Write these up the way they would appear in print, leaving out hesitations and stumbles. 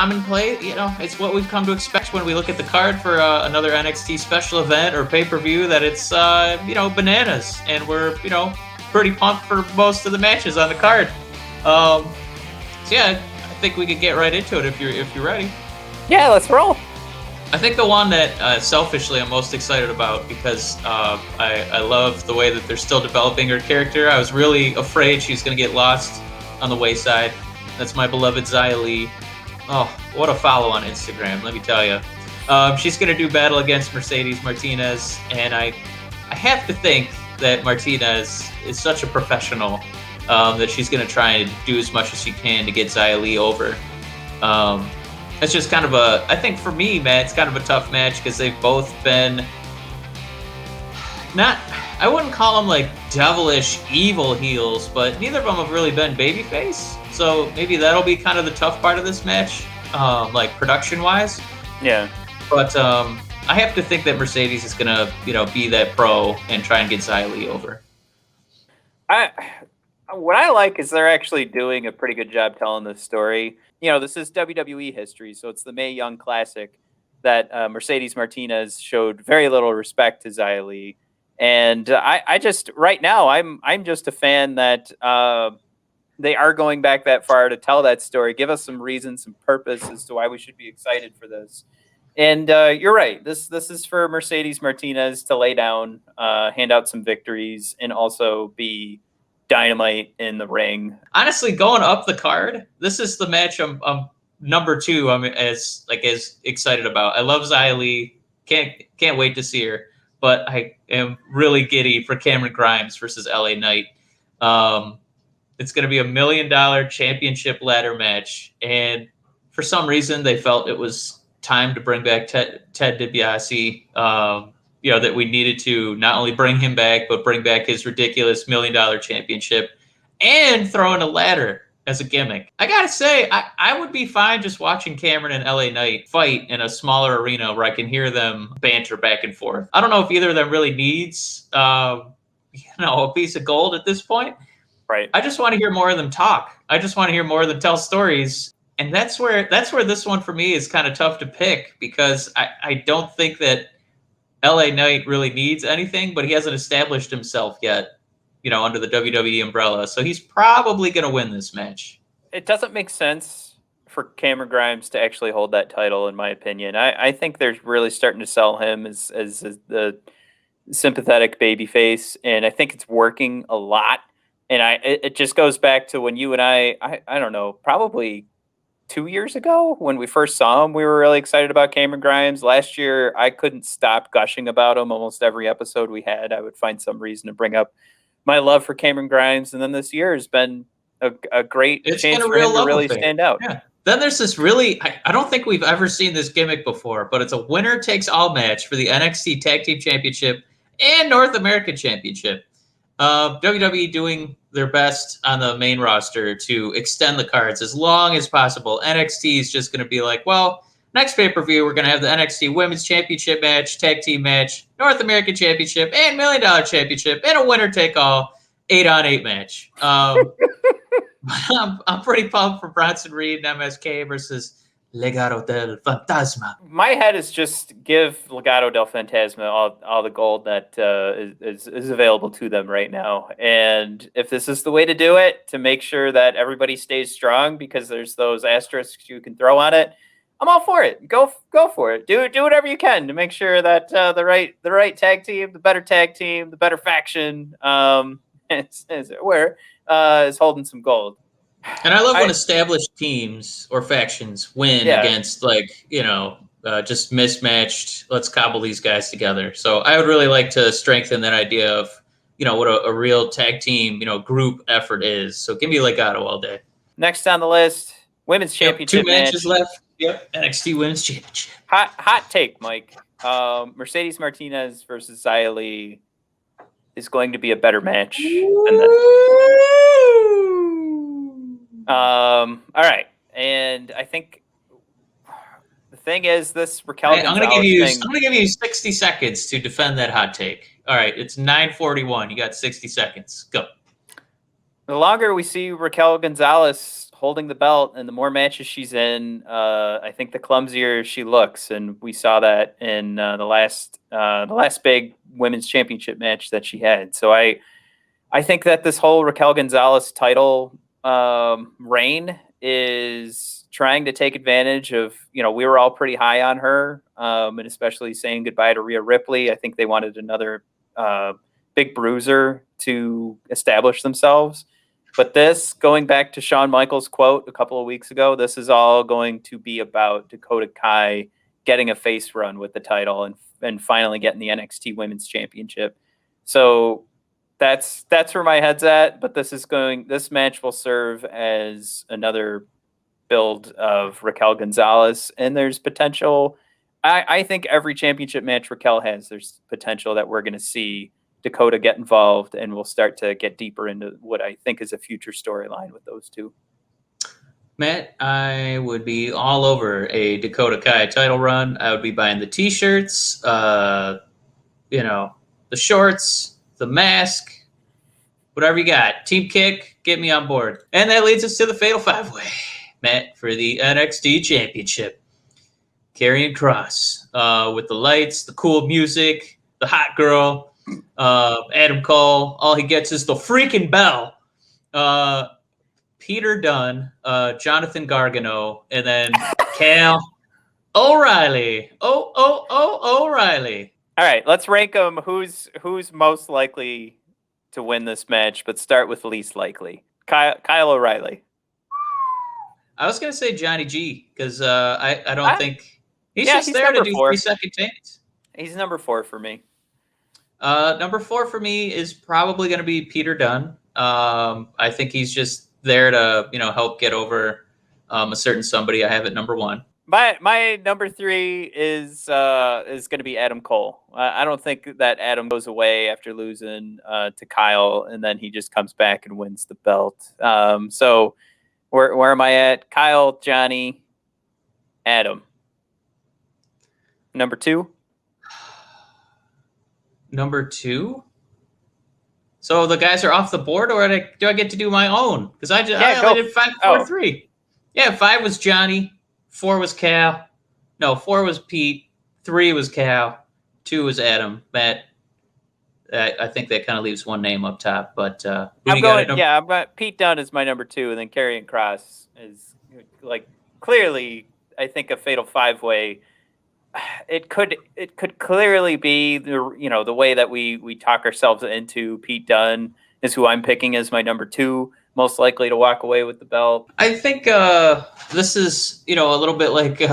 commonplace. It's what we've come to expect when we look at the card for another NXT special event or pay-per-view, that it's, bananas. And we're, pretty pumped for most of the matches on the card. So yeah, I think we could get right into it if you're ready. Yeah, let's roll. I think the one that selfishly I'm most excited about, because I love the way that they're still developing her character. I was really afraid she's going to get lost on the wayside. That's my beloved Zylee. Oh, what a follow on Instagram, let me tell you. She's going to do battle against Mercedes Martinez, and I have to think that Martinez is such a professional that she's going to try and do as much as she can to get Zylee over. It's just kind of I think for me, Matt, it's kind of a tough match because they've both been I wouldn't call them like devilish evil heels, but neither of them have really been babyface. So maybe that'll be kind of the tough part of this match, like production-wise. Yeah. But I have to think that Mercedes is gonna, be that pro and try and get Zylee over. What I like is they're actually doing a pretty good job telling this story. This is WWE history, so it's the Mae Young Classic that Mercedes Martinez showed very little respect to Zylee. And I just, right now, I'm just a fan that they are going back that far to tell that story, give us some reason, some purpose as to why we should be excited for this. And you're right. This is for Mercedes Martinez to lay down, hand out some victories, and also be dynamite in the ring. Honestly, going up the card, this is the match I'm number 2. I'm as excited about. I love Zylee. Can't wait to see her. But I am really giddy for Cameron Grimes versus LA Knight. It's going to be $1 million championship ladder match, and for some reason they felt it was time to bring back Ted DiBiase. That we needed to not only bring him back, but bring back his ridiculous $1 million championship and throw in a ladder as a gimmick. I gotta say, I would be fine just watching Cameron and LA Knight fight in a smaller arena where I can hear them banter back and forth. I don't know if either of them really needs, a piece of gold at this point. Right. I just want to hear more of them talk. I just want to hear more of them tell stories. And that's where this one for me is kind of tough to pick, because I don't think that LA Knight really needs anything, but he hasn't established himself yet, under the WWE umbrella. So he's probably going to win this match. It doesn't make sense for Cameron Grimes to actually hold that title, in my opinion. I think they're really starting to sell him as the sympathetic babyface, and I think it's working a lot. And it just goes back to when you and I don't know, probably 2 years ago when we first saw him, we were really excited about Cameron Grimes. Last year, I couldn't stop gushing about him. Almost every episode we had, I would find some reason to bring up my love for Cameron Grimes. And then this year has been a great chance for him to really stand out. Yeah. Then there's this really, I don't think we've ever seen this gimmick before, but it's a winner takes all match for the NXT Tag Team Championship and North American Championship. WWE doing their best on the main roster to extend the cards as long as possible. NXT is just going to be like, well, next pay-per-view, we're going to have the NXT Women's Championship match, Tag Team match, North American Championship, and $1 Million Championship, and a winner-take-all 8-on-8 match. I'm pretty pumped for Bronson Reed and MSK versus Legado del Fantasma. My head is just give Legado del Fantasma all the gold that is available to them right now. And if this is the way to do it, to make sure that everybody stays strong, because there's those asterisks you can throw on it, I'm all for it. Go for it. Do whatever you can to make sure that the right tag team, the better tag team, the better faction, as it were, is holding some gold. And I love when established teams or factions win against, just mismatched, let's cobble these guys together. So I would really like to strengthen that idea of, what a real tag team, group effort is. So give me Legado all day. Next on the list, Women's Championship 2 matches left. Yep, NXT Women's Championship. Hot take, Mike. Mercedes Martinez versus Zylee is going to be a better match than that. All right, and I think the thing is this Raquel Gonzalez I'm gonna give you 60 seconds to defend that hot take. All right, it's 9:41. You got 60 seconds. Go. The longer we see Raquel Gonzalez holding the belt and the more matches she's in, I think the clumsier she looks. And we saw that in the last big women's championship match that she had. So I think that this whole Raquel Gonzalez title reign is trying to take advantage of, we were all pretty high on her, and especially saying goodbye to Rhea Ripley. I think they wanted another big bruiser to establish themselves. But this, going back to Shawn Michaels' quote a couple of weeks ago, this is all going to be about Dakota Kai getting a face run with the title and finally getting the NXT Women's Championship. So that's where my head's at. But this match will serve as another build of Raquel Gonzalez, and there's potential. I think every championship match Raquel has, there's potential that we're going to see Dakota get involved, and we'll start to get deeper into what I think is a future storyline with those two. Matt, I would be all over a Dakota Kai title run. I would be buying the T-shirts, the shorts, the mask, whatever you got. Team Kick, get me on board. And that leads us to the Fatal 5-Way. Matt, for the NXT Championship. Karrion Kross with the lights, the cool music, the hot girl, Adam Cole. All he gets is the freaking bell. Peter Dunne, Jonathan Gargano, and then Cal O'Reilly. O'Reilly. All right, let's rank them. Who's most likely to win this match? But start with least likely. Kyle O'Reilly. I was gonna say Johnny G because I don't think he's there to do 3-second tanks. He's number 4 for me. Number 4 for me is probably going to be Peter Dunne. I think he's just there to help get over a certain somebody. I have it number 1. My number 3 is going to be Adam Cole. I don't think that Adam goes away after losing to Kyle, and then he just comes back and wins the belt. So where am I at? Kyle, Johnny, Adam. Number 2. Number 2. So the guys are off the board, or do I get to do my own? Because I only did 5, 4, 3. Yeah, 5 was Johnny, 4 was Cal. No, 4 was Pete, 3 was Cal, 2 was Adam. Matt, I think that kind of leaves one name up top. But I'm Pete Dunne is my number 2, and then Karrion Kross is clearly, I think, a Fatal 5-Way. It could clearly be the way that we talk ourselves into. Pete Dunne is who I'm picking as my number 2, most likely to walk away with the belt. I think this is a little bit like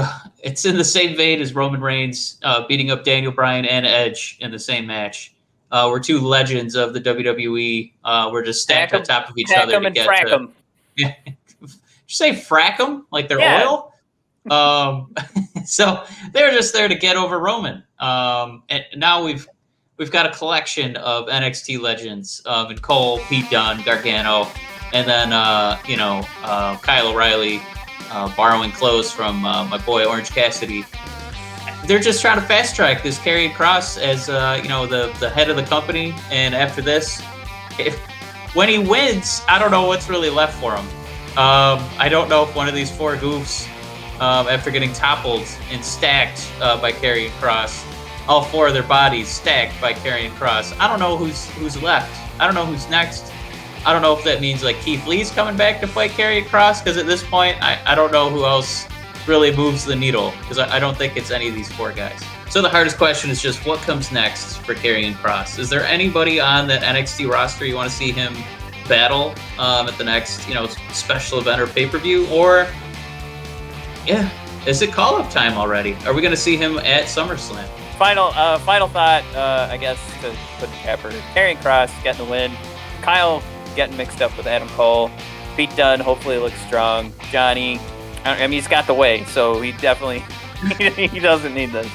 it's in the same vein as Roman Reigns beating up Daniel Bryan and Edge in the same match. We're 2 legends of the WWE. We're just stacked on top of each other to get frack them. Yeah. Did you say frack them like they're oil? So they're just there to get over Roman. And now we've got a collection of NXT legends in Cole, Pete Dunne, Gargano, and then Kyle O'Reilly borrowing clothes from my boy Orange Cassidy. They're just trying to fast track this Karrion Kross as the head of the company. And after this, when he wins, I don't know what's really left for him. I don't know if one of these 4 goofs, after getting toppled and stacked by Karrion Kross, all 4 of their bodies stacked by Karrion Kross. I don't know who's left. I don't know who's next. I don't know if that means Keith Lee's coming back to fight Karrion Kross, because at this point, I don't know who else really moves the needle, because I don't think it's any of these 4 guys. So the hardest question is just what comes next for Karrion Kross? Is there anybody on that NXT roster you want to see him battle at the next special event or pay-per-view? Or is it call-up time already? Are we going to see him at SummerSlam? Final thought, I guess, to put the capper. Karrion Kross getting the win. Kyle getting mixed up with Adam Cole. Pete Dunne hopefully looks strong. Johnny, he's got the way, so he definitely he doesn't need this.